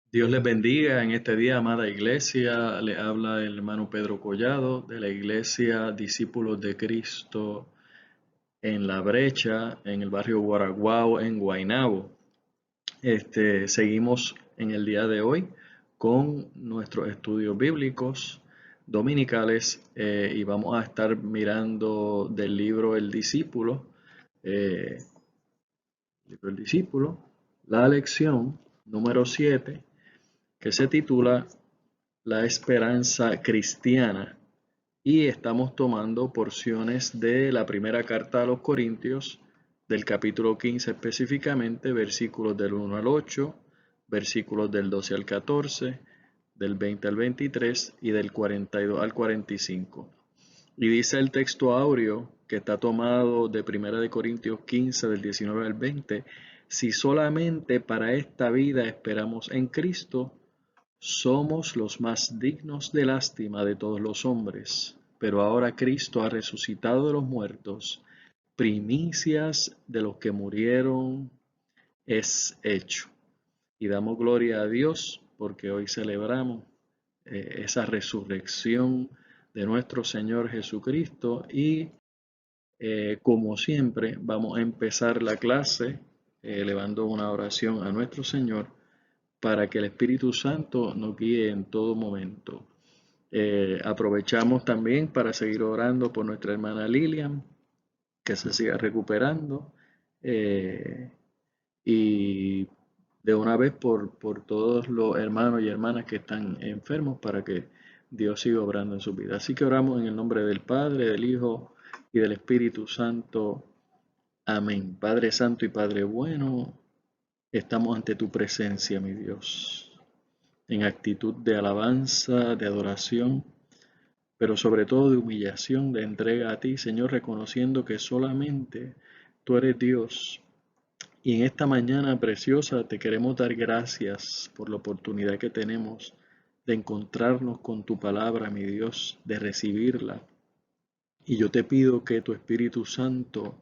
Dios les bendiga en este día, amada iglesia. Le habla el hermano Pedro Collado de la iglesia Discípulos de Cristo en La Brecha, en el barrio Guaraguao, en Guaynabo. Seguimos en el día de hoy con nuestros estudios bíblicos dominicales y vamos a estar mirando del libro eh, libro El Discípulo, la lección número 7 que se titula La esperanza cristiana y estamos tomando porciones de la primera carta a los Corintios, del capítulo 15 específicamente, versículos del 1 al 8, versículos del 12 al 14, del 20 al 23 y del 42 al 45. Y dice el texto áureo que está tomado de primera de Corintios 15 del 19 al 20, si solamente para esta vida esperamos en Cristo, somos los más dignos de lástima de todos los hombres, pero ahora Cristo ha resucitado de los muertos, primicias de los que murieron es hecho. Y damos gloria a Dios porque hoy celebramos esa resurrección de nuestro Señor Jesucristo y como siempre vamos a empezar la clase elevando una oración a nuestro Señor para que el Espíritu Santo nos guíe en todo momento. Aprovechamos también para seguir orando por nuestra hermana Lilian, que se siga recuperando, eh, y de una vez por todos los hermanos y hermanas que están enfermos para que Dios siga obrando en su vida. Así que oramos en el nombre del Padre, del Hijo y del Espíritu Santo. Amén. Padre Santo y Padre bueno, estamos ante tu presencia, mi Dios, en actitud de alabanza, de adoración, pero sobre todo de humillación, de entrega a ti, Señor, reconociendo que solamente tú eres Dios. Y en esta mañana preciosa te queremos dar gracias por la oportunidad que tenemos de encontrarnos con tu palabra, mi Dios, de recibirla. Y yo te pido que tu Espíritu Santo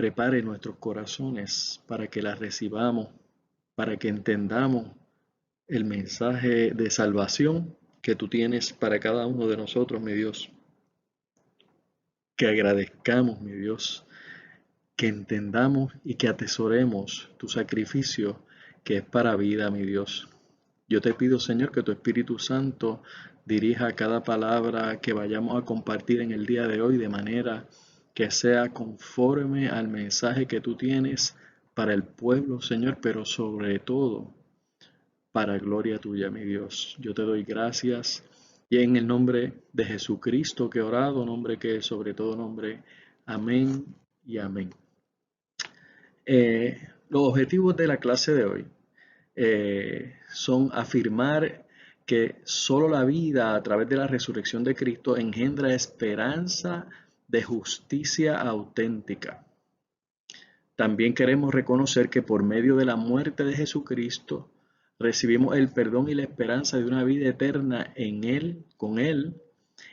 prepare nuestros corazones para que la recibamos, para que entendamos el mensaje de salvación que tú tienes para cada uno de nosotros, mi Dios. Que agradezcamos, mi Dios, que entendamos y que atesoremos tu sacrificio que es para vida, mi Dios. Yo te pido, Señor, que tu Espíritu Santo dirija cada palabra que vayamos a compartir en el día de hoy de manera que sea conforme al mensaje que tú tienes para el pueblo, Señor, pero sobre todo para gloria tuya, mi Dios. Yo te doy gracias y en el nombre de Jesucristo que he orado, nombre que es sobre todo nombre. Amén y amén. Los objetivos de la clase de hoy son afirmar que solo la vida a través de la resurrección de Cristo engendra esperanza de justicia auténtica. También queremos reconocer que por medio de la muerte de Jesucristo recibimos el perdón y la esperanza de una vida eterna en Él, con Él,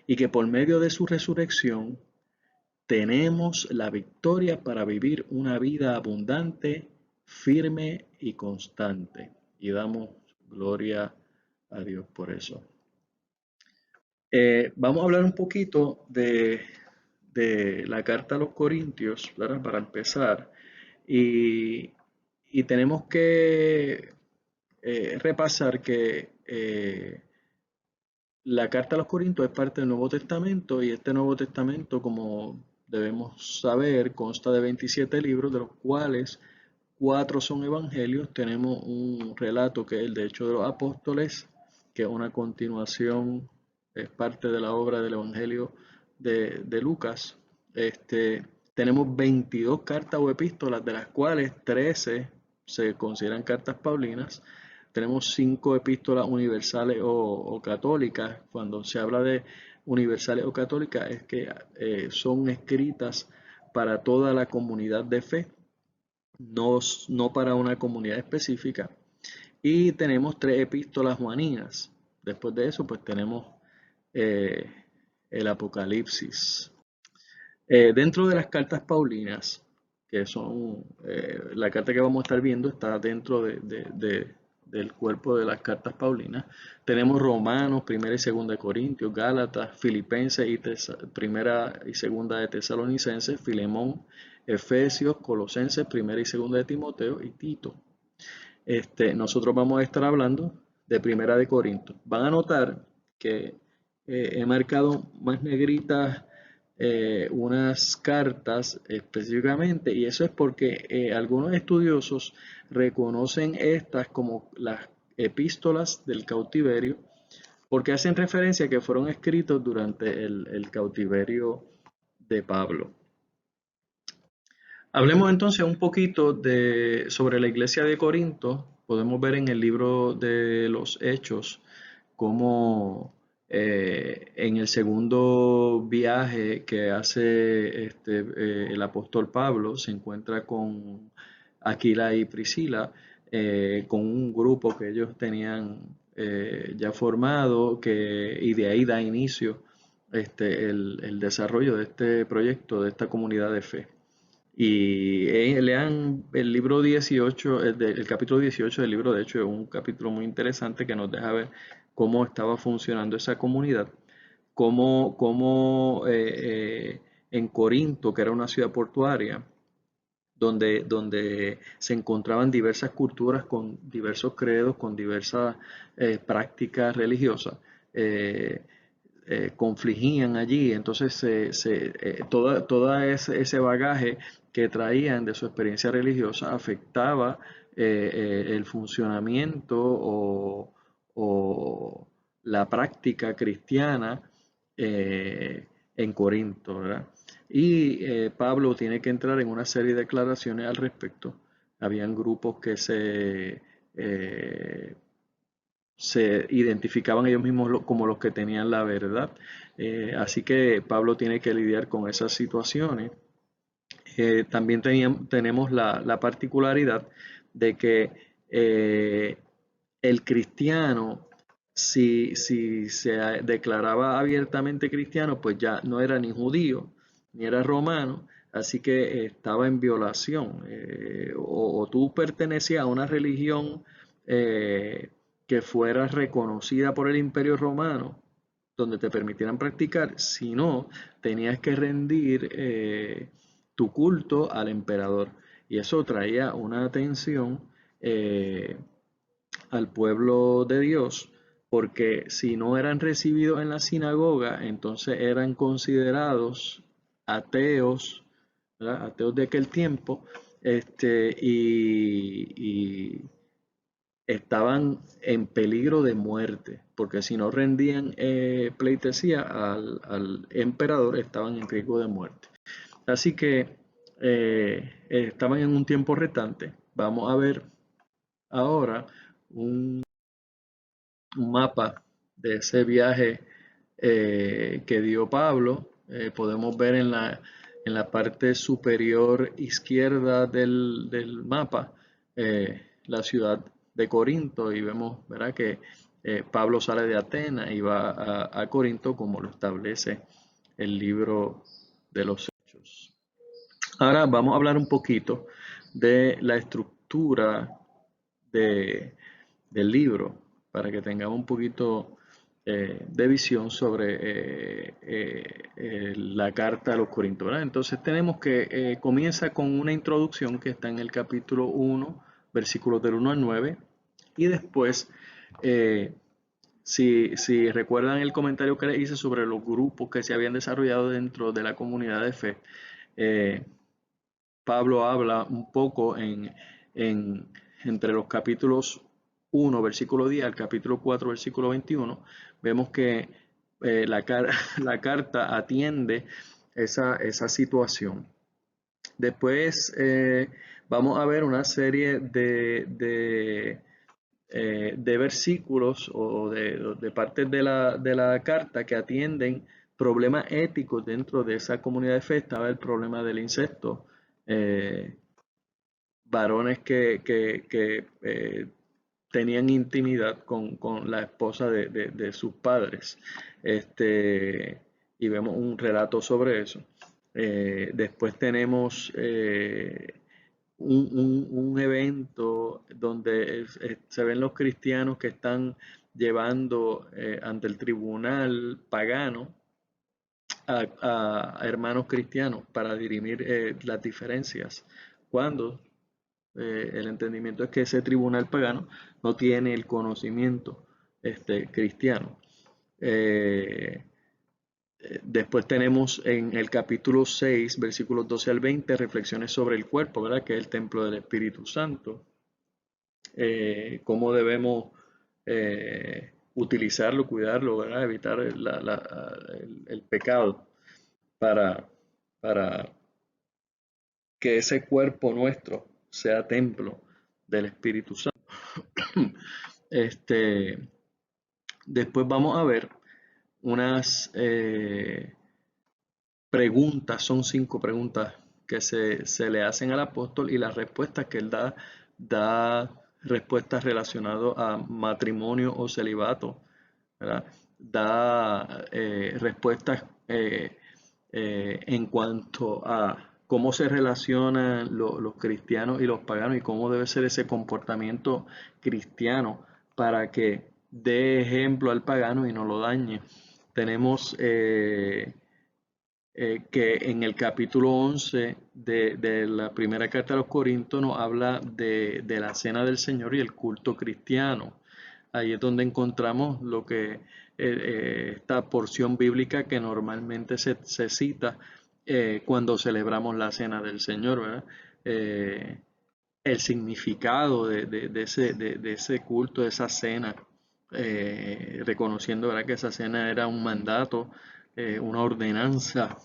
y que por medio de su resurrección tenemos la victoria para vivir una vida abundante, firme y constante. Y damos gloria a Dios por eso. Vamos a hablar un poquito de la carta a los Corintios, ¿verdad? Para empezar. Y, y tenemos que repasar que la carta a los Corintios es parte del Nuevo Testamento y este Nuevo Testamento, como debemos saber, consta de 27 libros, de los cuales 4 son evangelios. Tenemos un relato que es el de Hechos de los Apóstoles, que es una continuación, es parte de la obra del Evangelio de Lucas. Tenemos 22 cartas o epístolas, de las cuales 13 se consideran cartas paulinas. Tenemos 5 epístolas universales o católicas. Cuando se habla de universales o católicas es que son escritas para toda la comunidad de fe, no para una comunidad específica. Y tenemos 3 epístolas juaninas. Después de eso, pues tenemos eh, el Apocalipsis. Dentro de las cartas paulinas, que son la carta que vamos a estar viendo, está dentro del cuerpo de las cartas paulinas. Tenemos Romanos, Primera y Segunda de Corintios, Gálatas, Filipenses y Primera y Segunda de Tesalonicenses, Filemón, Efesios, Colosenses, Primera y Segunda de Timoteo y Tito. Nosotros vamos a estar hablando de Primera de Corintios. Van a notar que he marcado más negritas unas cartas específicamente, y eso es porque algunos estudiosos reconocen estas como las epístolas del cautiverio, porque hacen referencia a que fueron escritos durante el cautiverio de Pablo. Hablemos entonces un poquito sobre la iglesia de Corinto. Podemos ver en el libro de los Hechos cómo en el segundo viaje que hace el apóstol Pablo se encuentra con Aquila y Priscila, con un grupo que ellos tenían ya formado, y de ahí da inicio el desarrollo de este proyecto, de esta comunidad de fe. Y lean el libro 18, el capítulo 18 del libro de Hechos, es un capítulo muy interesante que nos deja ver cómo estaba funcionando esa comunidad, cómo en Corinto, que era una ciudad portuaria, donde se encontraban diversas culturas con diversos credos, con diversas prácticas religiosas, confligían allí. Entonces todo ese bagaje que traían de su experiencia religiosa afectaba el funcionamiento o la práctica cristiana en Corinto, ¿verdad? Y Pablo tiene que entrar en una serie de declaraciones al respecto. Habían grupos que se identificaban ellos mismos como los que tenían la verdad. Así que Pablo tiene que lidiar con esas situaciones. También tenemos la particularidad de que el cristiano, si se declaraba abiertamente cristiano, pues ya no era ni judío, ni era romano, así que estaba en violación. O tú pertenecías a una religión que fuera reconocida por el Imperio Romano, donde te permitieran practicar, si no, tenías que rendir tu culto al emperador. Y eso traía una tensión al pueblo de Dios, porque si no eran recibidos en la sinagoga, entonces eran considerados ateos, ¿verdad? Ateos de aquel tiempo, y estaban en peligro de muerte, porque si no rendían pleitesía al emperador, estaban en riesgo de muerte. Así que estaban en un tiempo retante. Vamos a ver ahora un mapa de ese viaje que dio Pablo. Podemos ver en la parte superior izquierda del mapa la ciudad de Corinto, y vemos, ¿verdad?, que Pablo sale de Atenas y va a Corinto, como lo establece el libro de los Hechos. Ahora vamos a hablar un poquito de la estructura del libro, para que tengamos un poquito de visión sobre la carta a los Corintios, ¿verdad? Entonces tenemos que comienza con una introducción que está en el capítulo 1, versículos del 1 al 9, y después, si recuerdan el comentario que les hice sobre los grupos que se habían desarrollado dentro de la comunidad de fe, Pablo habla un poco entre los capítulos 1, versículo 10 al capítulo 4, versículo 21. Vemos que la carta atiende esa situación. Después vamos a ver una serie de versículos o de partes de la carta que atienden problemas éticos dentro de esa comunidad de fe. Estaba el problema del incesto, varones que tenían intimidad con la esposa de sus padres, y vemos un relato sobre eso. Después tenemos un evento donde se ven los cristianos que están llevando ante el tribunal pagano a hermanos cristianos para dirimir las diferencias, cuando el entendimiento es que ese tribunal pagano no tiene el conocimiento cristiano. Después tenemos en el capítulo 6, versículos 12 al 20, reflexiones sobre el cuerpo, ¿verdad? Que es el templo del Espíritu Santo. Cómo debemos utilizarlo, cuidarlo, ¿verdad? Evitar el pecado para, para que ese cuerpo nuestro sea templo del Espíritu Santo. Después vamos a ver unas preguntas, son 5 preguntas que se le hacen al apóstol, y las respuestas que él da respuestas relacionadas a matrimonio o celibato, ¿verdad? Da respuestas en cuanto a cómo se relacionan los cristianos y los paganos, y cómo debe ser ese comportamiento cristiano para que dé ejemplo al pagano y no lo dañe. Tenemos que en el capítulo 11 de la primera carta a los Corintios nos habla de la cena del Señor y el culto cristiano. Ahí es donde encontramos lo que esta porción bíblica que normalmente se cita cuando celebramos la cena del Señor, ¿verdad? El significado de ese culto, de esa cena, reconociendo, ¿verdad?, que esa cena era un mandato, una ordenanza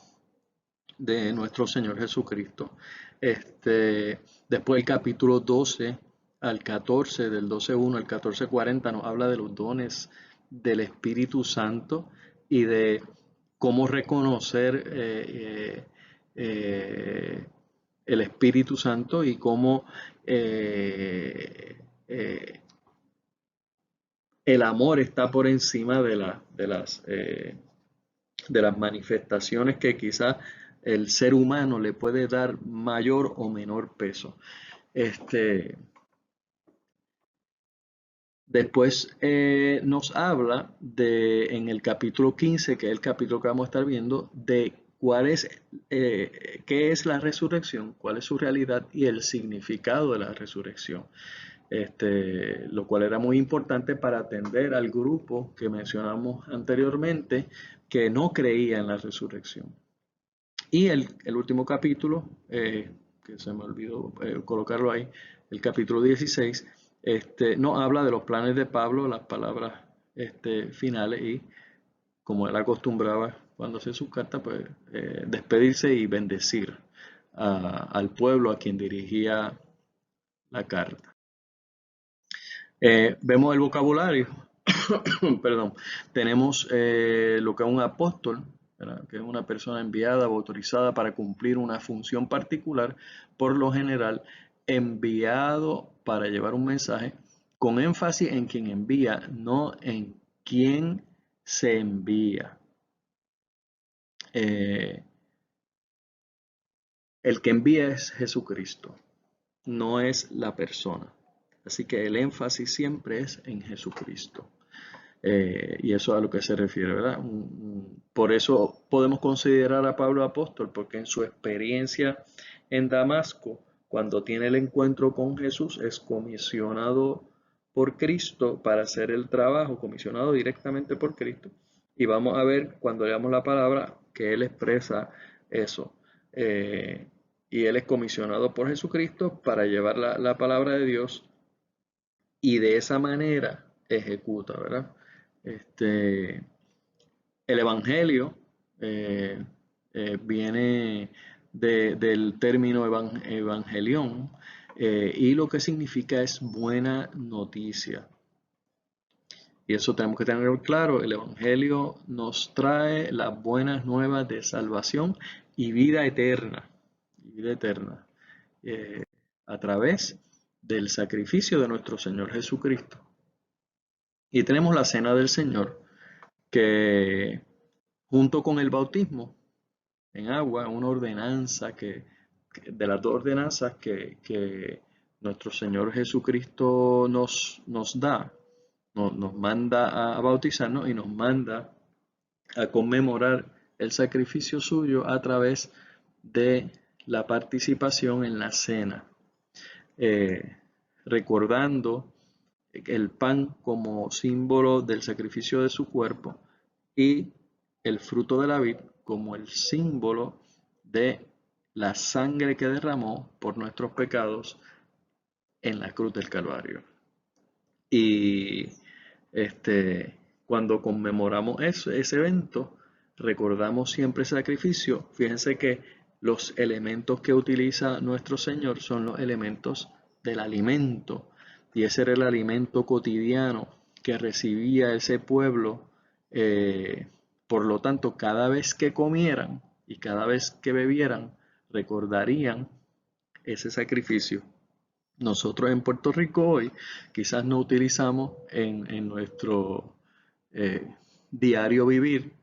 de nuestro Señor Jesucristo. Después el capítulo 12 al 14, del 12:1 al 14:40, nos habla de los dones del Espíritu Santo y de cómo reconocer el Espíritu Santo, y cómo el amor está por encima de las manifestaciones que quizás el ser humano le puede dar mayor o menor peso. Después nos habla en el capítulo 15, que es el capítulo que vamos a estar viendo, de qué es la resurrección, cuál es su realidad y el significado de la resurrección. Lo cual era muy importante para atender al grupo que mencionamos anteriormente, que no creía en la resurrección. Y el último capítulo, que se me olvidó colocarlo ahí, el capítulo 16, nos habla de los planes de Pablo, las palabras finales, y como él acostumbraba cuando hacía sus cartas, pues despedirse y bendecir al pueblo a quien dirigía la carta. Vemos el vocabulario. Perdón. Tenemos lo que es un apóstol, ¿verdad?, que es una persona enviada o autorizada para cumplir una función particular, por lo general enviado para llevar un mensaje, con énfasis en quien envía, no en quién se envía. El que envía es Jesucristo, no es la persona. Así que el énfasis siempre es en Jesucristo. Y eso es a lo que se refiere, ¿verdad? Por eso podemos considerar a Pablo apóstol, porque en su experiencia en Damasco, cuando tiene el encuentro con Jesús, es comisionado por Cristo para hacer el trabajo, comisionado directamente por Cristo. Y vamos a ver cuando leamos la palabra que él expresa eso. Y él es comisionado por Jesucristo para llevar la palabra de Dios, y de esa manera ejecuta, ¿verdad? El evangelio viene del término evangelión, y lo que significa es buena noticia. Y eso tenemos que tener claro. El evangelio nos trae las buenas nuevas de salvación y vida eterna. A través del sacrificio de nuestro Señor Jesucristo. Y tenemos la cena del Señor, que junto con el bautismo en agua, una ordenanza que de las dos ordenanzas que nuestro Señor Jesucristo nos da, nos manda a bautizarnos y nos manda a conmemorar el sacrificio suyo a través de la participación en la cena, recordando el pan como símbolo del sacrificio de su cuerpo y el fruto de la vid como el símbolo de la sangre que derramó por nuestros pecados en la cruz del Calvario. Y cuando conmemoramos ese evento, recordamos siempre ese sacrificio. Fíjense que los elementos que utiliza nuestro Señor son los elementos del alimento. Y ese era el alimento cotidiano que recibía ese pueblo. Por lo tanto, cada vez que comieran y cada vez que bebieran, recordarían ese sacrificio. Nosotros en Puerto Rico hoy quizás no utilizamos en nuestro diario vivir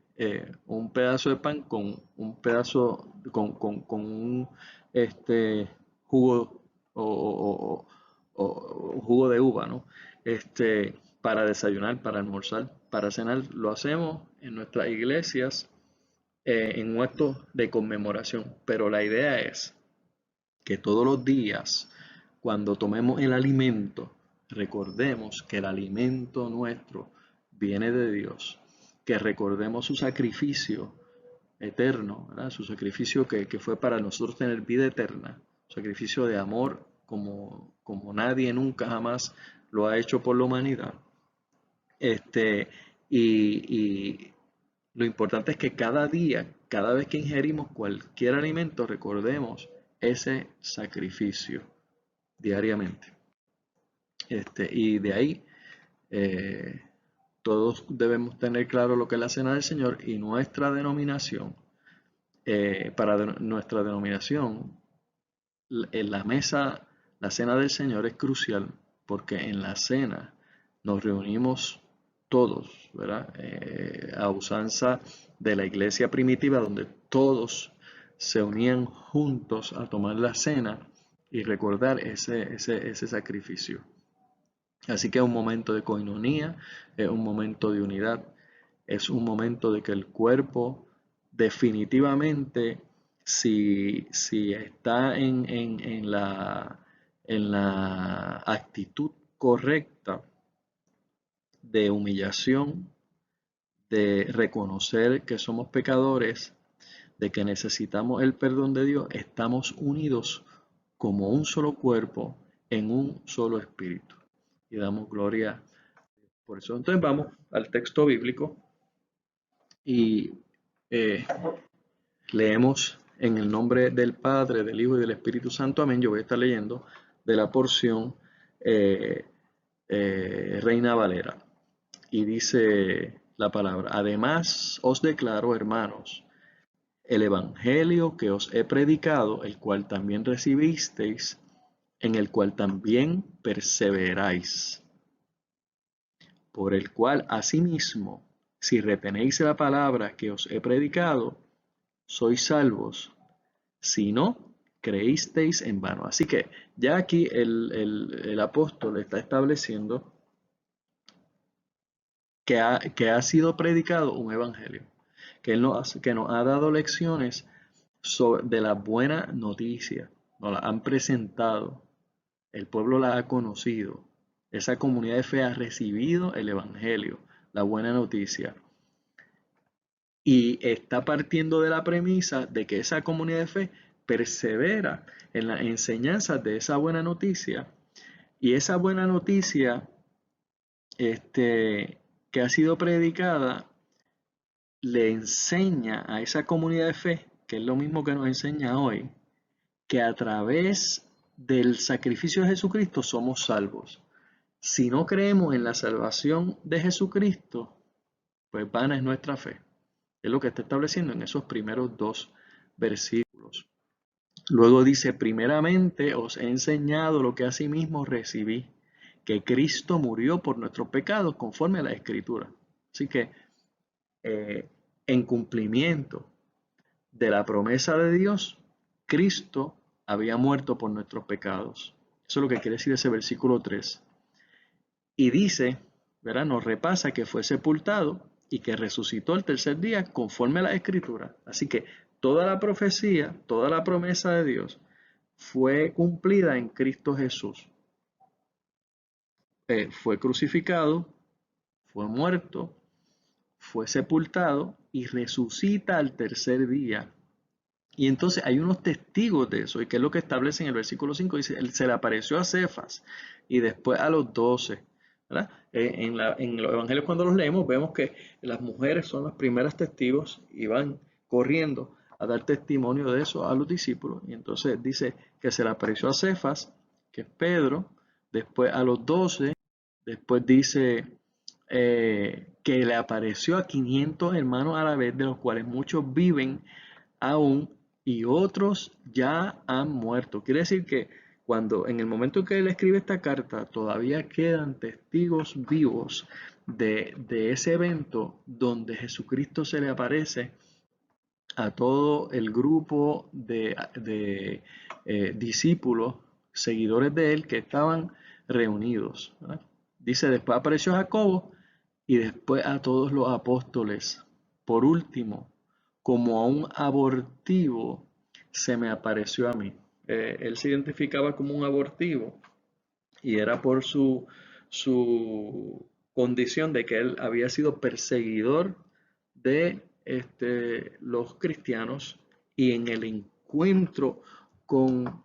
un pedazo de pan con un pedazo, con un jugo o jugo de uva, ¿no? Para desayunar, para almorzar, para cenar. Lo hacemos en nuestras iglesias en un acto de conmemoración, pero la idea es que todos los días, cuando tomemos el alimento, recordemos que el alimento nuestro viene de Dios, que recordemos su sacrificio eterno, ¿verdad? Su sacrificio que fue para nosotros tener vida eterna, sacrificio de amor como nadie nunca jamás lo ha hecho por la humanidad. Y lo importante es que cada día, cada vez que ingerimos cualquier alimento, recordemos ese sacrificio diariamente. Y de ahí todos debemos tener claro lo que es la cena del Señor y nuestra denominación. Para nuestra denominación, en la mesa, la cena del Señor es crucial porque en la cena nos reunimos todos, ¿verdad? A usanza de la iglesia primitiva, donde todos se unían juntos a tomar la cena y recordar ese sacrificio. Así que es un momento de koinonía, es un momento de unidad, es un momento de que el cuerpo definitivamente, si está en la actitud correcta de humillación, de reconocer que somos pecadores, de que necesitamos el perdón de Dios, estamos unidos como un solo cuerpo en un solo espíritu. Y damos gloria por eso. Entonces vamos al texto bíblico y leemos en el nombre del Padre, del Hijo y del Espíritu Santo. Amén. Yo voy a estar leyendo de la porción Reina Valera. Y dice la palabra: además os declaro, hermanos, el evangelio que os he predicado, el cual también recibisteis, en el cual también perseveráis, por el cual asimismo, si retenéis la palabra que os he predicado, sois salvos, si no, creísteis en vano. Así que ya aquí el apóstol está estableciendo que ha sido predicado un evangelio, que nos ha dado lecciones de la buena noticia, nos la han presentado, el pueblo la ha conocido, esa comunidad de fe ha recibido el evangelio, la buena noticia, y está partiendo de la premisa de que esa comunidad de fe persevera en las enseñanzas de esa buena noticia, y esa buena noticia que ha sido predicada le enseña a esa comunidad de fe, que es lo mismo que nos enseña hoy, que a través del sacrificio de Jesucristo somos salvos. Si no creemos en la salvación de Jesucristo, pues vana es nuestra fe. Es lo que está estableciendo en esos primeros dos versículos. Luego dice: primeramente os he enseñado lo que asimismo recibí, que Cristo murió por nuestros pecados conforme a la Escritura. Así que en cumplimiento de la promesa de Dios, Cristo había muerto por nuestros pecados. Eso es lo que quiere decir ese versículo 3. Y dice, ¿verdad? Nos repasa que fue sepultado y que resucitó el tercer día conforme a la Escritura. Así que toda la profecía, toda la promesa de Dios fue cumplida en Cristo Jesús. Fue crucificado, fue muerto, fue sepultado y resucita al tercer día. Y entonces hay unos testigos de eso, y que es lo que establece en el versículo 5, dice, él se le apareció a Cefas y después a los 12. ¿Verdad? En los evangelios cuando los leemos vemos que las mujeres son las primeras testigos y van corriendo a dar testimonio de eso a los discípulos. Y entonces dice que se le apareció a Cefas, que es Pedro, después a los 12, después dice que le apareció a 500 hermanos a la vez, de los cuales muchos viven aún y otros ya han muerto. Quiere decir que cuando en el momento en que él escribe esta carta todavía quedan testigos vivos de ese evento donde Jesucristo se le aparece a todo el grupo de discípulos, seguidores de él que estaban reunidos, ¿verdad? Dice, después apareció Jacobo y después a todos los apóstoles. Por último, como a un abortivo, se me apareció a mí. Él se identificaba como un abortivo y era por su condición de que él había sido perseguidor de los cristianos, y en el encuentro con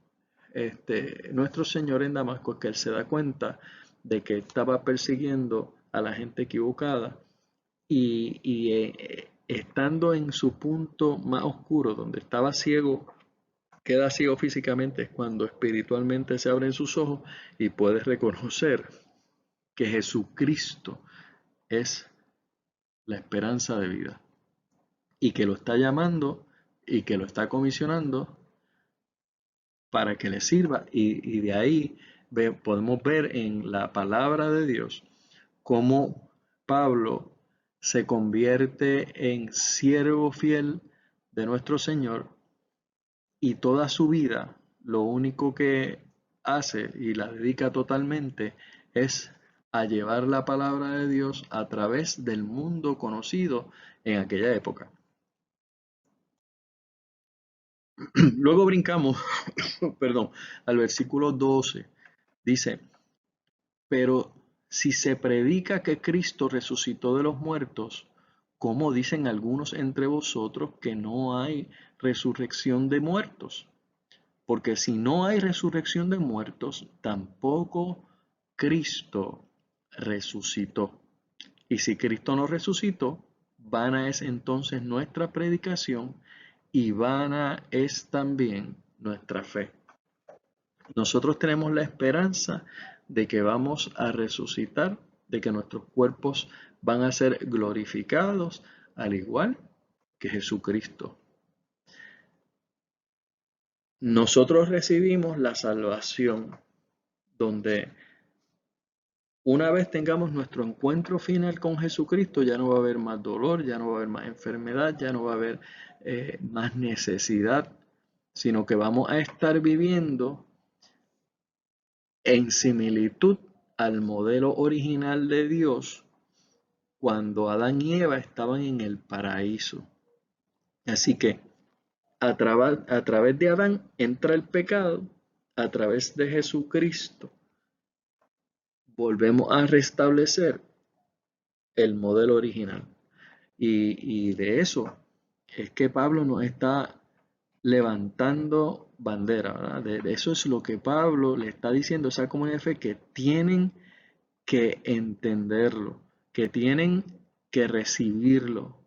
nuestro Señor en Damasco es que él se da cuenta de que estaba persiguiendo a la gente equivocada y estando en su punto más oscuro, donde estaba ciego, queda ciego físicamente, es cuando espiritualmente se abren sus ojos y puede reconocer que Jesucristo es la esperanza de vida y que lo está llamando y que lo está comisionando para que le sirva, y de ahí podemos ver en la palabra de Dios cómo Pablo se convierte en siervo fiel de nuestro Señor, y toda su vida lo único que hace y la dedica totalmente es a llevar la palabra de Dios a través del mundo conocido en aquella época. Luego brincamos, perdón, al versículo 12. Dice, pero si se predica que Cristo resucitó de los muertos, ¿cómo dicen algunos entre vosotros que no hay resurrección de muertos? Porque si no hay resurrección de muertos, tampoco Cristo resucitó. Y si Cristo no resucitó, vana es entonces nuestra predicación y vana es también nuestra fe. Nosotros tenemos la esperanza de que vamos a resucitar, de que nuestros cuerpos van a ser glorificados, al igual que Jesucristo. Nosotros recibimos la salvación, donde una vez tengamos nuestro encuentro final con Jesucristo, ya no va a haber más dolor, ya no va a haber más enfermedad, ya no va a haber más necesidad, sino que vamos a estar viviendo en similitud al modelo original de Dios cuando Adán y Eva estaban en el paraíso. Así que a través de Adán entra el pecado, a través de Jesucristo volvemos a restablecer el modelo original. Y de eso es que Pablo nos está levantando bandera, ¿verdad? De eso es lo que Pablo le está diciendo a esa comunidad de fe, que tienen que entenderlo, que tienen que recibirlo,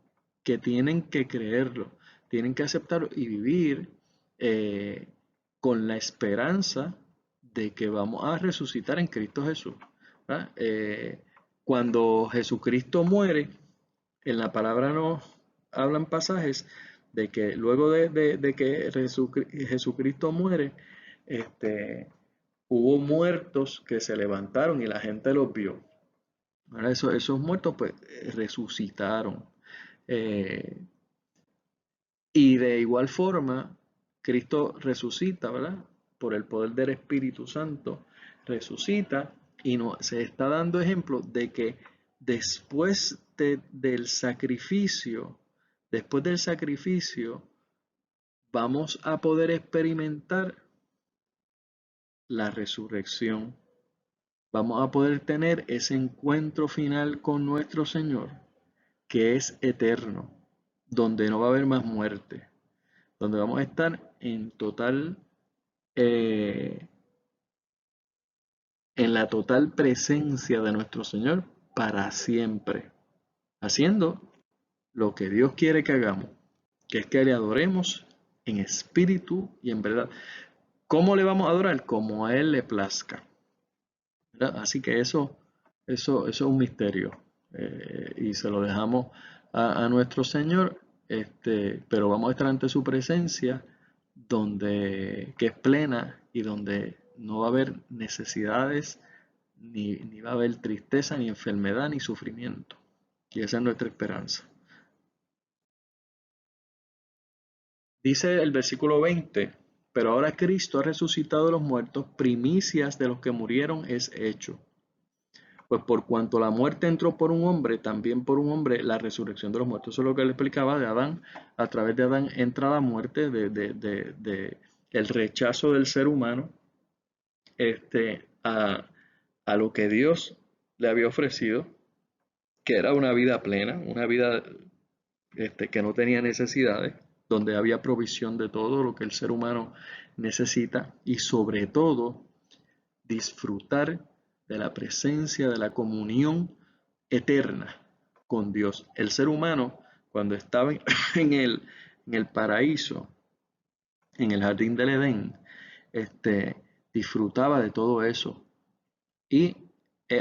que tienen que creerlo, tienen que aceptarlo y vivir con la esperanza de que vamos a resucitar en Cristo Jesús. Cuando Jesucristo muere, en la palabra nos hablan pasajes de que luego de que Jesucristo muere, hubo muertos que se levantaron y la gente los vio. Ahora esos muertos pues resucitaron. Y de igual forma, Cristo resucita, ¿verdad? Por el poder del Espíritu Santo, resucita y se está dando ejemplo de que después del sacrificio, vamos a poder experimentar la resurrección. Vamos a poder tener ese encuentro final con nuestro Señor, que es eterno, donde no va a haber más muerte, donde vamos a estar en la total presencia de nuestro Señor para siempre, haciendo lo que Dios quiere que hagamos, que es que le adoremos en espíritu y en verdad. ¿Cómo le vamos a adorar? Como a Él le plazca, ¿verdad? Así que eso es un misterio, y se lo dejamos a nuestro Señor, pero vamos a estar ante su presencia, que es plena y donde no va a haber necesidades, ni va a haber tristeza, ni enfermedad, ni sufrimiento. Y esa es nuestra esperanza. Dice el versículo 20, pero ahora Cristo ha resucitado de los muertos, primicias de los que murieron es hecho. Pues por cuanto la muerte entró por un hombre, también por un hombre la resurrección de los muertos. Eso es lo que le explicaba de Adán. A través de Adán entra la muerte, el rechazo del ser humano a lo que Dios le había ofrecido, que era una vida plena, una vida que no tenía necesidades, donde había provisión de todo lo que el ser humano necesita y sobre todo disfrutar de la presencia, de la comunión eterna con Dios. El ser humano, cuando estaba en el paraíso, en el jardín del Edén, disfrutaba de todo eso. Y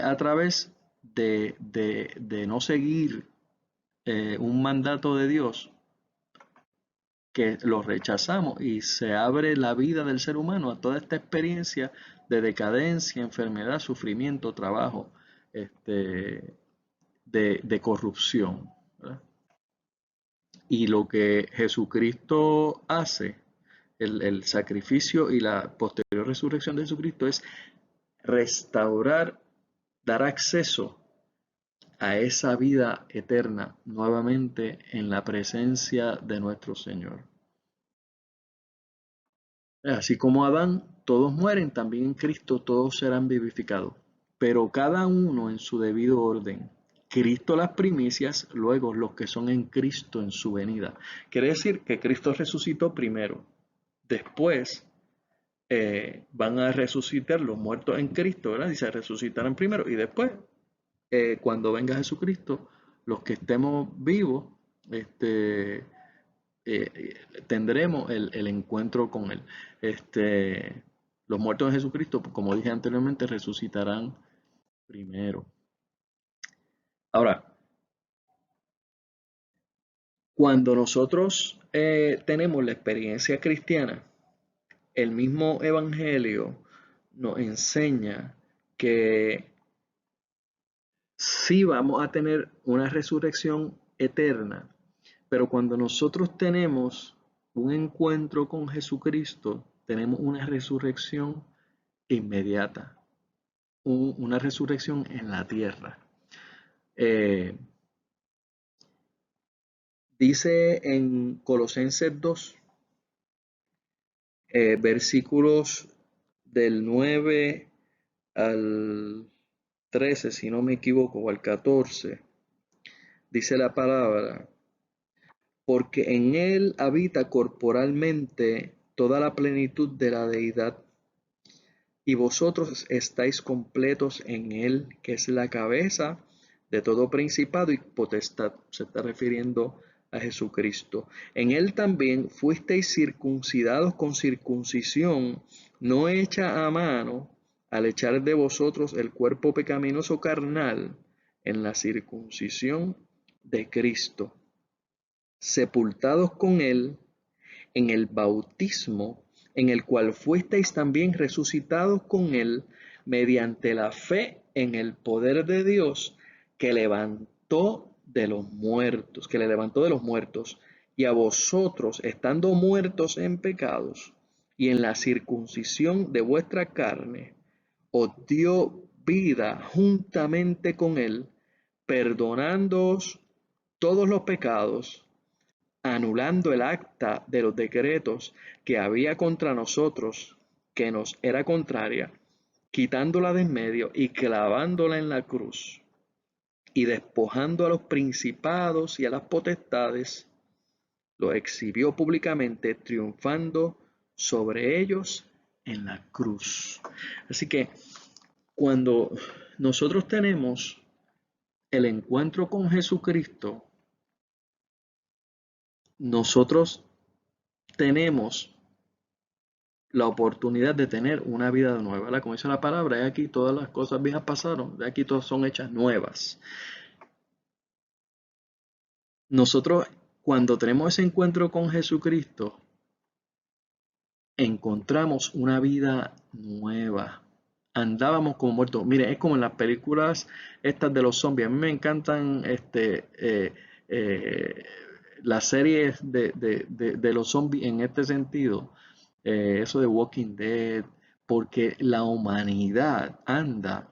a través de no seguir un mandato de Dios, que lo rechazamos y se abre la vida del ser humano a toda esta experiencia de decadencia, enfermedad, sufrimiento, trabajo, de corrupción, ¿verdad? Y lo que Jesucristo hace, el sacrificio y la posterior resurrección de Jesucristo, es restaurar, dar acceso a esa vida eterna nuevamente en la presencia de nuestro Señor. Así como Adán, todos mueren, también en Cristo todos serán vivificados, pero cada uno en su debido orden. Cristo las primicias, luego los que son en Cristo en su venida. Quiere decir que Cristo resucitó primero, después van a resucitar los muertos en Cristo, ¿verdad? Dice, resucitarán primero y después, cuando venga Jesucristo, los que estemos vivos, tendremos el encuentro con Él. Los muertos de Jesucristo, como dije anteriormente, resucitarán primero. Ahora, cuando nosotros tenemos la experiencia cristiana, el mismo Evangelio nos enseña que sí vamos a tener una resurrección eterna, pero cuando nosotros tenemos un encuentro con Jesucristo, tenemos una resurrección inmediata, una resurrección en la tierra. Dice en Colosenses 2, versículos del 9 al 13, si no me equivoco, o al 14, dice la palabra, porque en él habita corporalmente toda la plenitud de la deidad, y vosotros estáis completos en él, que es la cabeza de todo principado y potestad. Se está refiriendo a Jesucristo. En él también fuisteis circuncidados con circuncisión no hecha a mano, al echar de vosotros el cuerpo pecaminoso carnal en la circuncisión de Cristo, sepultados con él en el bautismo, en el cual fuisteis también resucitados con él mediante la fe en el poder de Dios que le levantó de los muertos, y a vosotros, estando muertos en pecados y en la circuncisión de vuestra carne, os dio vida juntamente con él, perdonándoos todos los pecados, anulando el acta de los decretos que había contra nosotros, que nos era contraria, quitándola de en medio y clavándola en la cruz, y despojando a los principados y a las potestades, lo exhibió públicamente, triunfando sobre ellos en la cruz. Así que cuando nosotros tenemos el encuentro con Jesucristo, nosotros tenemos la oportunidad de tener una vida nueva, ¿verdad? Como dice la palabra, de aquí todas las cosas viejas pasaron, de aquí todas son hechas nuevas. Nosotros, cuando tenemos ese encuentro con Jesucristo, encontramos una vida nueva. Andábamos como muertos. Mire, es como en las películas estas de los zombies. A mí me encantan eh, las series de los zombies en este sentido. Eso de Walking Dead, porque la humanidad anda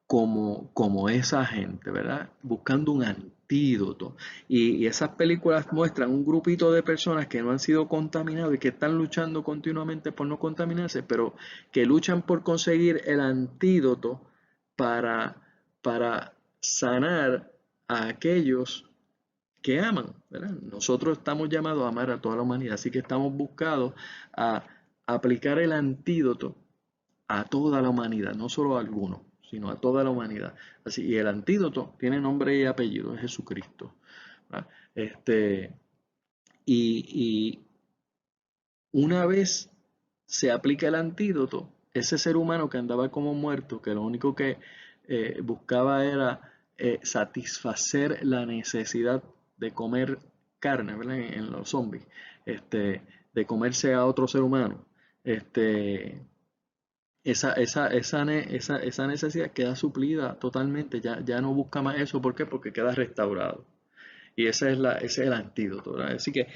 como esa gente, ¿verdad? Buscando un antídoto. Y esas películas muestran un grupito de personas que no han sido contaminados y que están luchando continuamente por no contaminarse, pero que luchan por conseguir el antídoto para, para sanar a aquellos que aman, ¿verdad? Nosotros estamos llamados a amar a toda la humanidad, así que estamos buscados a aplicar el antídoto a toda la humanidad, no solo a algunos, sino a toda la humanidad. Así, y el antídoto tiene nombre y apellido, es Jesucristo. ¿Verdad? Y una vez se aplica el antídoto, ese ser humano que andaba como muerto, que lo único que buscaba era satisfacer la necesidad de comer carne, ¿verdad? En los zombies, de comerse a otro ser humano, este, esa necesidad queda suplida totalmente, ya no busca más eso. ¿Por qué? Porque queda restaurado. Y ese es el antídoto, ¿verdad? Así que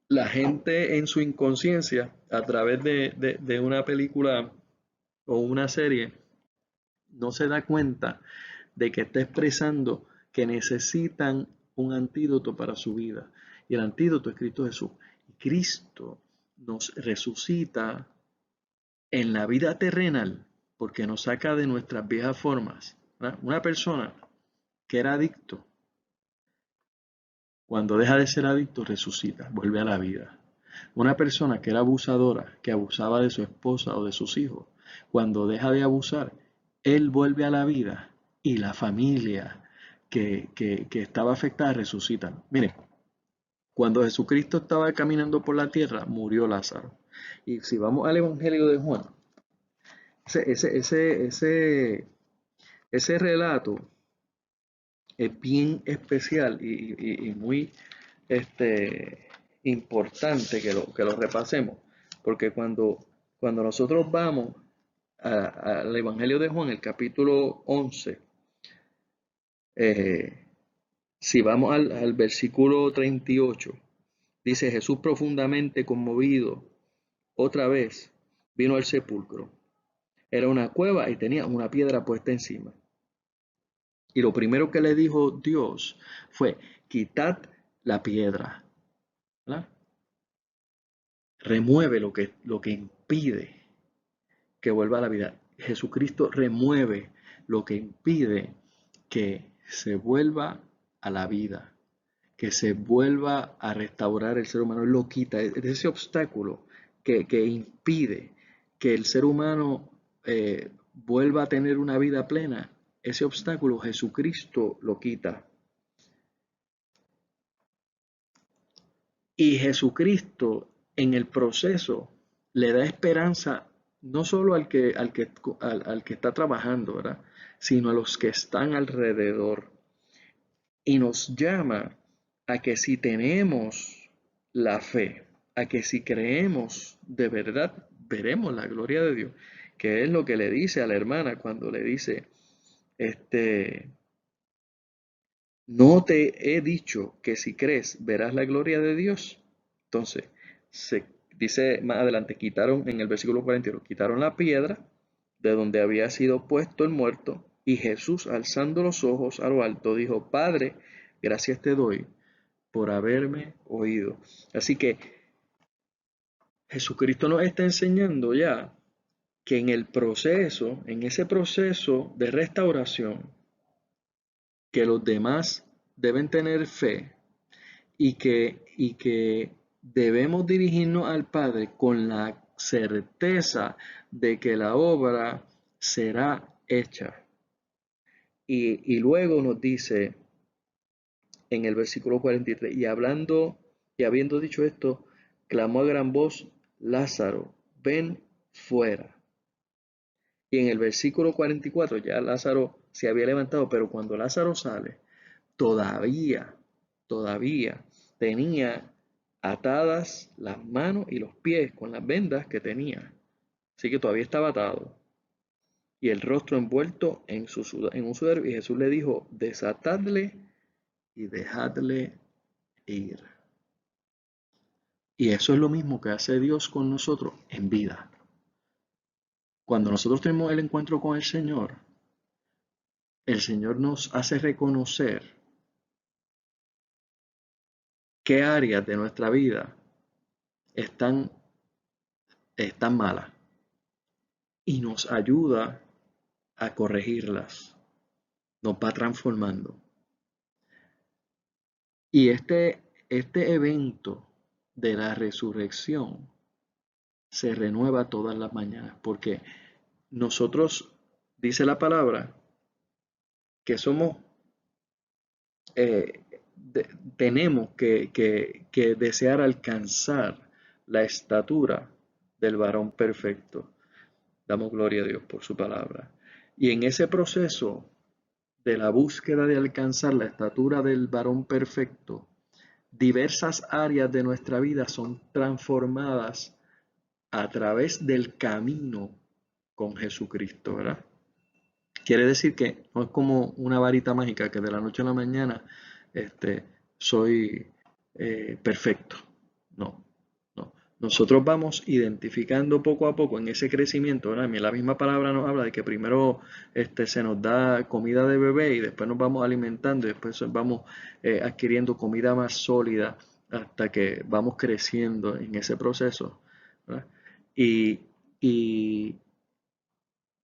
la gente en su inconsciencia, a través de una película o una serie, no se da cuenta de que está expresando que necesitan un antídoto para su vida. Y el antídoto es Cristo Jesús. Y Cristo nos resucita en la vida terrenal, porque nos saca de nuestras viejas formas, ¿verdad? Una persona que era adicto, cuando deja de ser adicto, resucita, vuelve a la vida. Una persona que era abusadora, que abusaba de su esposa o de sus hijos, cuando deja de abusar, él vuelve a la vida y la familia que estaba afectada resucita. Miren, cuando Jesucristo estaba caminando por la tierra, murió Lázaro. Y si vamos al Evangelio de Juan, ese, ese, ese, ese, ese relato es bien especial y muy este, importante que lo repasemos, porque cuando nosotros vamos al Evangelio de Juan, el capítulo 11, eh, si vamos al versículo 38, dice: Jesús, profundamente conmovido, otra vez vino al sepulcro. Era una cueva y tenía una piedra puesta encima. Y lo primero que le dijo Dios fue: quitad la piedra, ¿verdad? Remueve lo que impide que vuelva a la vida. Jesucristo remueve lo que impide que se vuelva a la vida, que se vuelva a restaurar el ser humano. Él lo quita, es ese obstáculo que impide que el ser humano vuelva a tener una vida plena. Ese obstáculo Jesucristo lo quita. Y Jesucristo en el proceso le da esperanza no solo al que está trabajando, ¿verdad? Sino a los que están alrededor. Y nos llama a que si tenemos la fe, a que si creemos de verdad, veremos la gloria de Dios, que es lo que le dice a la hermana cuando le dice, este, ¿no te he dicho que si crees verás la gloria de Dios? Entonces, se dice más adelante, quitaron en el versículo 41, quitaron la piedra de donde había sido puesto el muerto, y Jesús, alzando los ojos a lo alto, dijo, Padre, gracias te doy por haberme oído. Así que Jesucristo nos está enseñando ya que en ese proceso de restauración, que los demás deben tener fe y que debemos dirigirnos al Padre con la certeza de que la obra será hecha. Y luego nos dice en el versículo 43, y habiendo dicho esto, clamó a gran voz, Lázaro, ven fuera. Y en el versículo 44 ya Lázaro se había levantado, pero cuando Lázaro sale, todavía tenía atadas las manos y los pies con las vendas que tenía. Así que todavía estaba atado. Y el rostro envuelto en un sudor. Y Jesús le dijo, desatadle y dejadle ir. Y eso es lo mismo que hace Dios con nosotros en vida. Cuando nosotros tenemos el encuentro con el Señor nos hace reconocer qué áreas de nuestra vida están malas y nos ayuda a corregirlas, nos va transformando. Y este evento de la resurrección se renueva todas las mañanas, porque nosotros, dice la palabra, que somos, tenemos que desear alcanzar la estatura del varón perfecto. Damos gloria a Dios por su palabra. Y en ese proceso de la búsqueda de alcanzar la estatura del varón perfecto, diversas áreas de nuestra vida son transformadas a través del camino con Jesucristo, ¿verdad? Quiere decir que no es como una varita mágica que de la noche a la mañana soy perfecto. No, no. Nosotros vamos identificando poco a poco en ese crecimiento, ¿verdad? La misma palabra nos habla de que primero se nos da comida de bebé y después nos vamos alimentando y después vamos adquiriendo comida más sólida hasta que vamos creciendo en ese proceso, ¿verdad? Y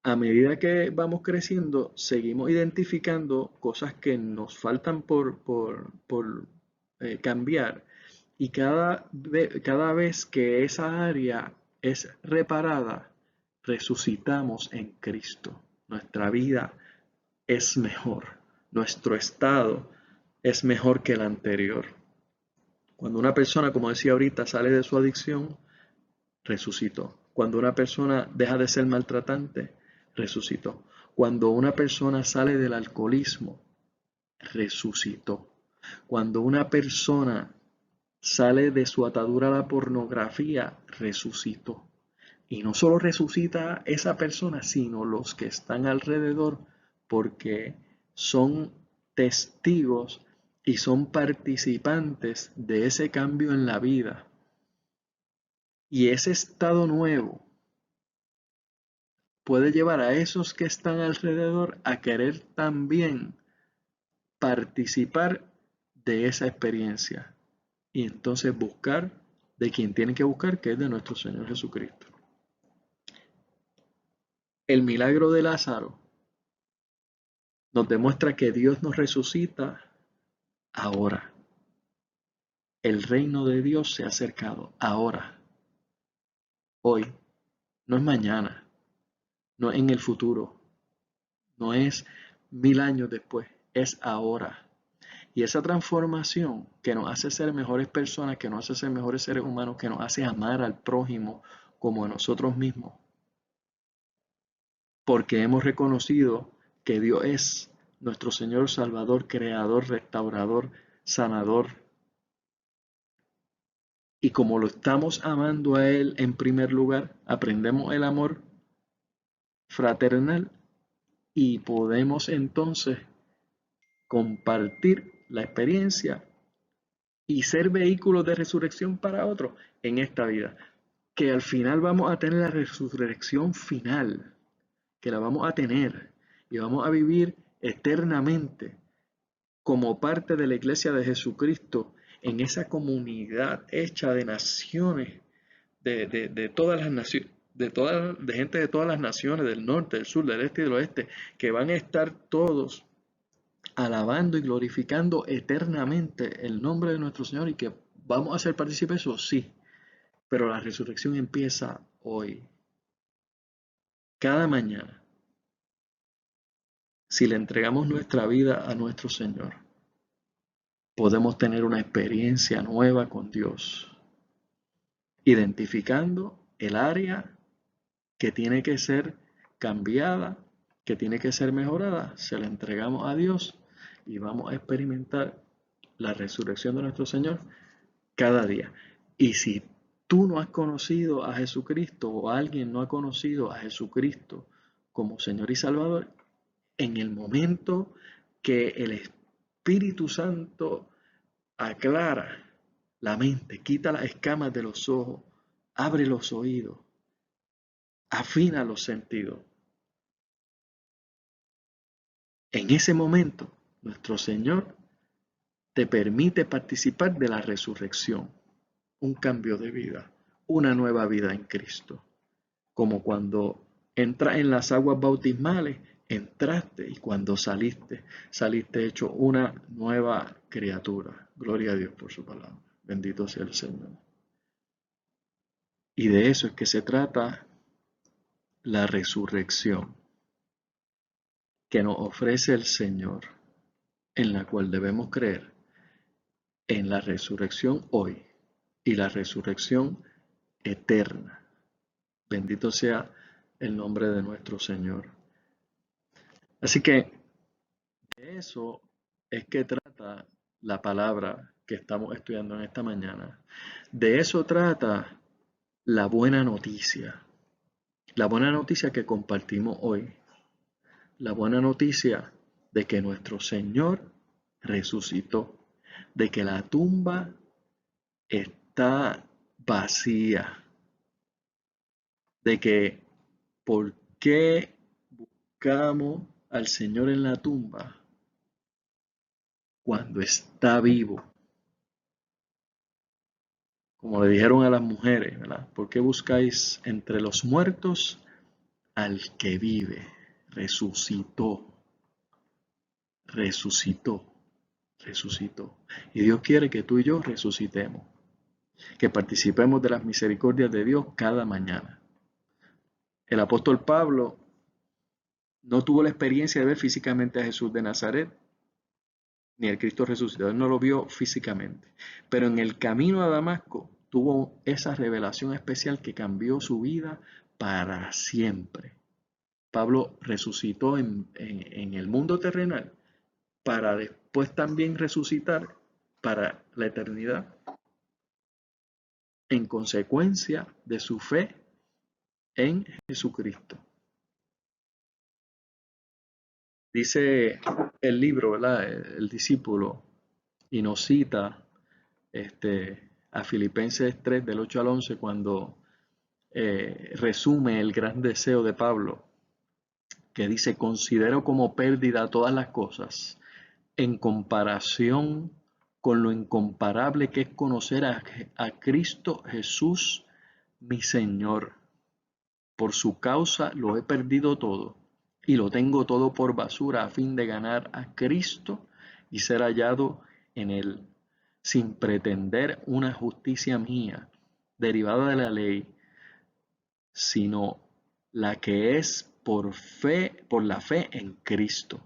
a medida que vamos creciendo, seguimos identificando cosas que nos faltan por cambiar. Y cada vez que esa área es reparada, resucitamos en Cristo. Nuestra vida es mejor. Nuestro estado es mejor que el anterior. Cuando una persona, como decía ahorita, sale de su adicción, resucitó. Cuando una persona deja de ser maltratante, resucitó. Cuando una persona sale del alcoholismo, resucitó. Cuando una persona sale de su atadura a la pornografía, resucitó. Y no solo resucita esa persona, sino los que están alrededor, porque son testigos y son participantes de ese cambio en la vida. Y ese estado nuevo puede llevar a esos que están alrededor a querer también participar de esa experiencia y entonces buscar de quien tienen que buscar, que es de nuestro Señor Jesucristo. El milagro de Lázaro nos demuestra que Dios nos resucita ahora. El reino de Dios se ha acercado ahora, hoy, no es mañana, no es en el futuro, no es 1000 años después, es ahora. Y esa transformación que nos hace ser mejores personas, que nos hace ser mejores seres humanos, que nos hace amar al prójimo como a nosotros mismos, porque hemos reconocido que Dios es nuestro Señor, Salvador, Creador, Restaurador, Sanador. Y como lo estamos amando a Él en primer lugar, aprendemos el amor fraternal y podemos entonces compartir la experiencia y ser vehículos de resurrección para otros en esta vida. Que al final vamos a tener la resurrección final, que la vamos a tener y vamos a vivir eternamente como parte de la iglesia de Jesucristo en esa comunidad hecha de naciones, de todas las naciones, de gente de todas las naciones, del norte, del sur, del este y del oeste, que van a estar todos alabando y glorificando eternamente el nombre de nuestro Señor y que vamos a ser partícipes de eso, sí, pero la resurrección empieza hoy, cada mañana, si le entregamos nuestra vida a nuestro Señor. Podemos tener una experiencia nueva con Dios, identificando el área que tiene que ser cambiada, que tiene que ser mejorada, se la entregamos a Dios y vamos a experimentar la resurrección de nuestro Señor cada día. Y si tú no has conocido a Jesucristo o alguien no ha conocido a Jesucristo como Señor y Salvador, en el momento que el Espíritu Santo aclara la mente, quita las escamas de los ojos, abre los oídos, afina los sentidos. En ese momento, nuestro Señor te permite participar de la resurrección, un cambio de vida, una nueva vida en Cristo. Como cuando entras en las aguas bautismales, entraste y cuando saliste, saliste hecho una nueva criatura. Gloria a Dios por su palabra. Bendito sea el Señor. Y de eso es que se trata la resurrección que nos ofrece el Señor, en la cual debemos creer en la resurrección hoy y la resurrección eterna. Bendito sea el nombre de nuestro Señor. Así que de eso es que trata la palabra que estamos estudiando en esta mañana. De eso trata la buena noticia. La buena noticia que compartimos hoy. La buena noticia de que nuestro Señor resucitó. De que la tumba está vacía. De que ¿por qué buscamos al Señor en la tumba cuando está vivo? Como le dijeron a las mujeres, ¿verdad? ¿Por qué buscáis entre los muertos al que vive? Resucitó, resucitó, resucitó. Y Dios quiere que tú y yo resucitemos, que participemos de las misericordias de Dios cada mañana. El apóstol Pablo no tuvo la experiencia de ver físicamente a Jesús de Nazaret, ni al Cristo resucitado. Él no lo vio físicamente. Pero en el camino a Damasco tuvo esa revelación especial que cambió su vida para siempre. Pablo resucitó en el mundo terrenal para después también resucitar para la eternidad en consecuencia de su fe en Jesucristo. Dice el libro, ¿verdad? El discípulo, y nos cita a Filipenses 3 del 8 al 11 cuando resume el gran deseo de Pablo, que dice: considero como pérdida todas las cosas en comparación con lo incomparable que es conocer a Cristo Jesús, mi Señor. Por su causa lo he perdido todo y lo tengo todo por basura a fin de ganar a Cristo y ser hallado en Él, sin pretender una justicia mía derivada de la ley, sino la que es por fe, por la fe en Cristo,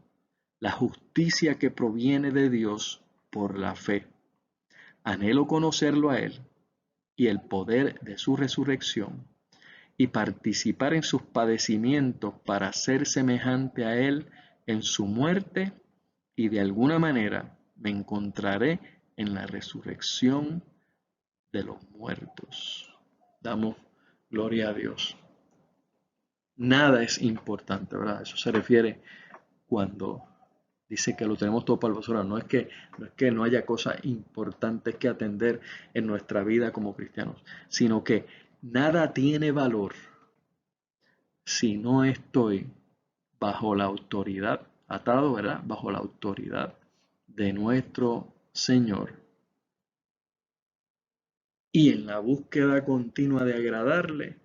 la justicia que proviene de Dios por la fe. Anhelo conocerlo a Él y el poder de su resurrección y participar en sus padecimientos para ser semejante a Él en su muerte, y de alguna manera me encontraré en la resurrección de los muertos. Damos gloria a Dios. Nada es importante, ¿verdad? Eso se refiere cuando Dice que lo tenemos todo para basura. No es que no haya cosas importantes que atender en nuestra vida como cristianos, sino que nada tiene valor si no estoy bajo la autoridad, atado, ¿verdad? Bajo la autoridad de nuestro Señor y en la búsqueda continua de agradarle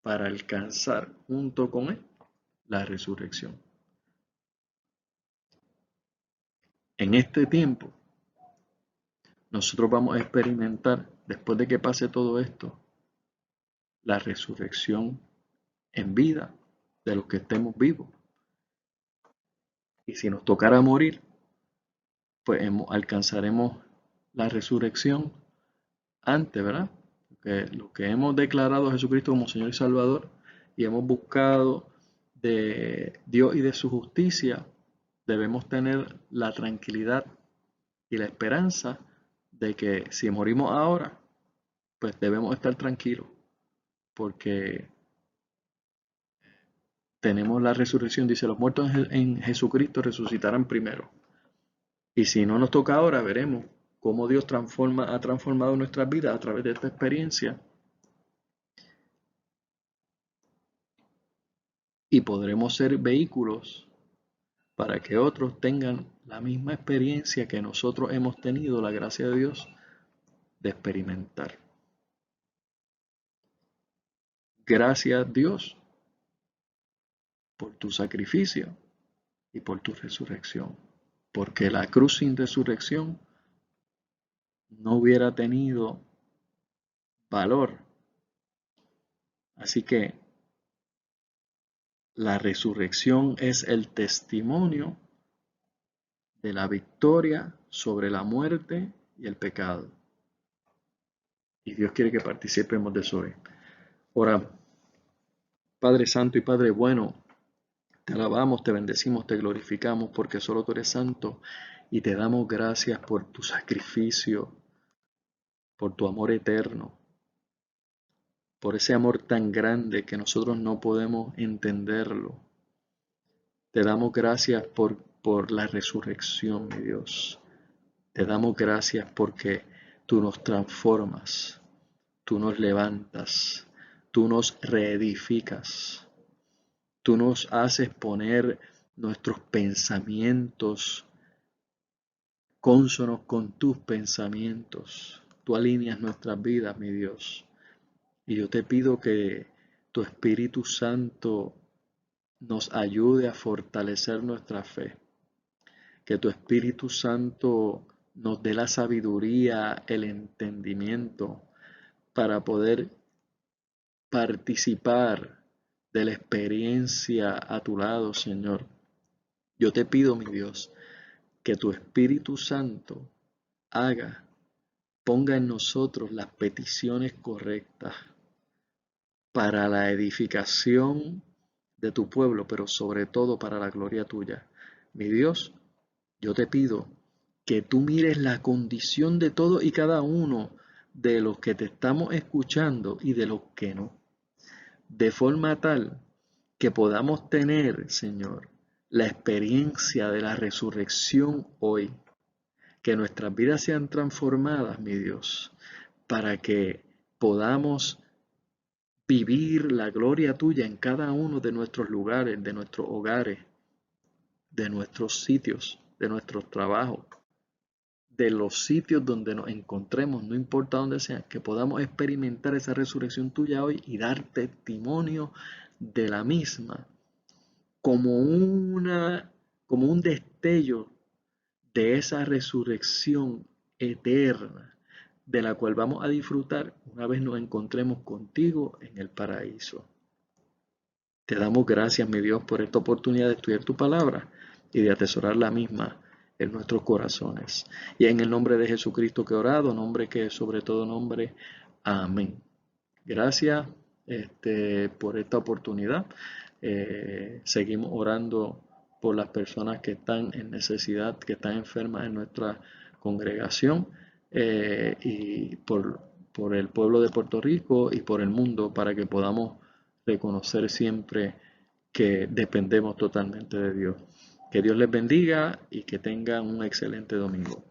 para alcanzar junto con Él la resurrección. En este tiempo, nosotros vamos a experimentar, después de que pase todo esto, la resurrección en vida de los que estemos vivos. Y si nos tocara morir, pues alcanzaremos la resurrección antes, ¿verdad? Porque lo que hemos declarado a Jesucristo como Señor y Salvador y hemos buscado de Dios y de su justicia, debemos tener la tranquilidad y la esperanza de que si morimos ahora, pues debemos estar tranquilos, porque tenemos la resurrección. Dice, los muertos en Jesucristo resucitarán primero. Y si no nos toca ahora, veremos cómo Dios ha transformado nuestras vidas a través de esta experiencia. Y podremos ser vehículos para que otros tengan la misma experiencia que nosotros hemos tenido, la gracia de Dios, de experimentar. Gracias, Dios, por tu sacrificio y por tu resurrección. Porque la cruz sin resurrección no hubiera tenido valor. Así que la resurrección es el testimonio de la victoria sobre la muerte y el pecado. Y Dios quiere que participemos de eso hoy. Oramos. Padre Santo y Padre bueno, te alabamos, te bendecimos, te glorificamos porque solo tú eres santo y te damos gracias por tu sacrificio, por tu amor eterno, por ese amor tan grande que nosotros no podemos entenderlo. Te damos gracias por la resurrección, mi Dios. Te damos gracias porque tú nos transformas, tú nos levantas, tú nos reedificas, tú nos haces poner nuestros pensamientos cónsonos con tus pensamientos. Tú alineas nuestras vidas, mi Dios. Y yo te pido que tu Espíritu Santo nos ayude a fortalecer nuestra fe. Que tu Espíritu Santo nos dé la sabiduría, el entendimiento para poder participar de la experiencia a tu lado, Señor. Yo te pido, mi Dios, que tu Espíritu Santo ponga en nosotros las peticiones correctas para la edificación de tu pueblo, pero sobre todo para la gloria tuya. Mi Dios, yo te pido que tú mires la condición de todo y cada uno de los que te estamos escuchando y de los que no, de forma tal que podamos tener, Señor, la experiencia de la resurrección hoy, que nuestras vidas sean transformadas, mi Dios, para que podamos vivir la gloria tuya en cada uno de nuestros lugares, de nuestros hogares, de nuestros sitios, de nuestros trabajos, de los sitios donde nos encontremos, no importa dónde sea, que podamos experimentar esa resurrección tuya hoy y dar testimonio de la misma como un destello de esa resurrección eterna de la cual vamos a disfrutar una vez nos encontremos contigo en el paraíso. Te damos gracias, mi Dios, por esta oportunidad de estudiar tu palabra y de atesorar la misma en nuestros corazones. Y en el nombre de Jesucristo que he orado, nombre que es sobre todo nombre. Amén. Gracias por esta oportunidad. Seguimos orando por las personas que están en necesidad, que están enfermas en nuestra congregación y por el pueblo de Puerto Rico y por el mundo para que podamos reconocer siempre que dependemos totalmente de Dios. Que Dios les bendiga y que tengan un excelente domingo.